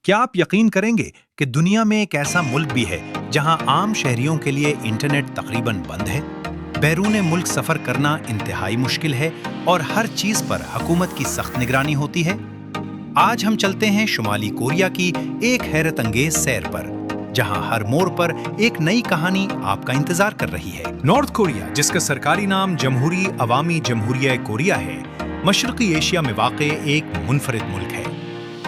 کیا آپ یقین کریں گے کہ دنیا میں ایک ایسا ملک بھی ہے جہاں عام شہریوں کے لیے انٹرنیٹ تقریباً بند ہے؟ بیرون ملک سفر کرنا انتہائی مشکل ہے اور ہر چیز پر حکومت کی سخت نگرانی ہوتی ہے۔ آج ہم چلتے ہیں شمالی کوریا کی ایک حیرت انگیز سیر پر، جہاں ہر موڑ پر ایک نئی کہانی آپ کا انتظار کر رہی ہے۔ نارتھ کوریا، جس کا سرکاری نام جمہوری عوامی جمہوریہ کوریا ہے، مشرقی ایشیا میں واقع ایک منفرد ملک ہے۔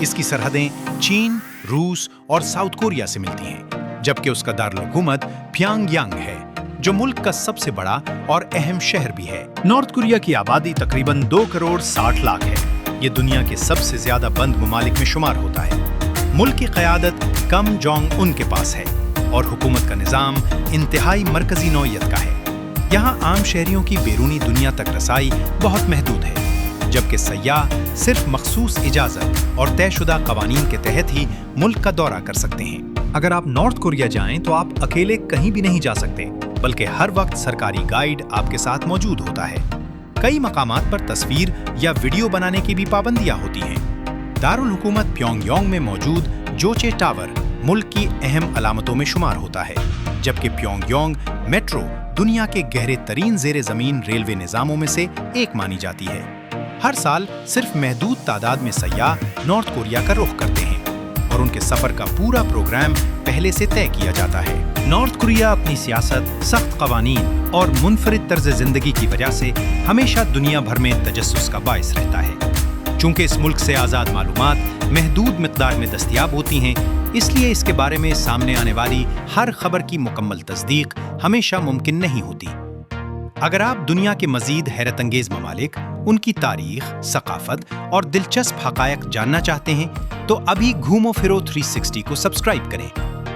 اس کی سرحدیں چین، روس اور ساؤتھ کوریا سے ملتی ہیں، جبکہ اس کا دارالحکومت پیانگ یانگ ہے، جو ملک کا سب سے بڑا اور اہم شہر بھی ہے۔ نارتھ کوریا کی آبادی تقریباً 2 کروڑ 60 لاکھ ہے۔ یہ دنیا کے سب سے زیادہ بند ممالک میں شمار ہوتا ہے۔ ملک کی قیادت کم جونگ ان کے پاس ہے اور حکومت کا نظام انتہائی مرکزی نوعیت کا ہے۔ یہاں عام شہریوں کی بیرونی دنیا تک رسائی بہت محدود ہے، جبکہ سیاح صرف مخصوص اجازت اور طے شدہ قوانین کے تحت ہی ملک کا دورہ کر سکتے ہیں۔ اگر آپ نارتھ کوریا جائیں تو آپ اکیلے کہیں بھی نہیں جا سکتے، بلکہ ہر وقت سرکاری گائیڈ آپ کے ساتھ موجود ہوتا ہے۔ کئی مقامات پر تصویر یا ویڈیو بنانے کی بھی پابندیاں ہوتی ہیں۔ دارالحکومت پیونگ یانگ میں موجود جوچے ٹاور ملک کی اہم علامتوں میں شمار ہوتا ہے، جبکہ پیونگ یانگ میٹرو دنیا کے گہرے ترین زیر زمین ریلوے نظاموں میں سے ایک مانی جاتی ہے۔ ہر سال صرف محدود تعداد میں سیاح نارتھ کوریا کا رخ کرتے ہیں اور ان کے سفر کا پورا پروگرام پہلے سے طے کیا جاتا ہے۔ نارتھ کوریا اپنی سیاست، سخت قوانین اور منفرد طرز زندگی کی وجہ سے ہمیشہ دنیا بھر میں تجسس کا باعث رہتا ہے۔ چونکہ اس ملک سے آزاد معلومات محدود مقدار میں دستیاب ہوتی ہیں، اس لیے اس کے بارے میں سامنے آنے والی ہر خبر کی مکمل تصدیق ہمیشہ ممکن نہیں ہوتی۔ اگر آپ دنیا کے مزید حیرت انگیز ممالک، ان کی تاریخ، ثقافت اور دلچسپ حقائق جاننا چاہتے ہیں تو ابھی گھومو پھرو 360 کو سبسکرائب کریں،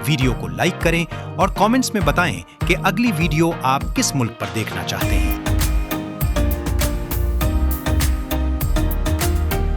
ویڈیو کو لائک کریں اور کامنٹس میں بتائیں کہ اگلی ویڈیو آپ کس ملک پر دیکھنا چاہتے ہیں۔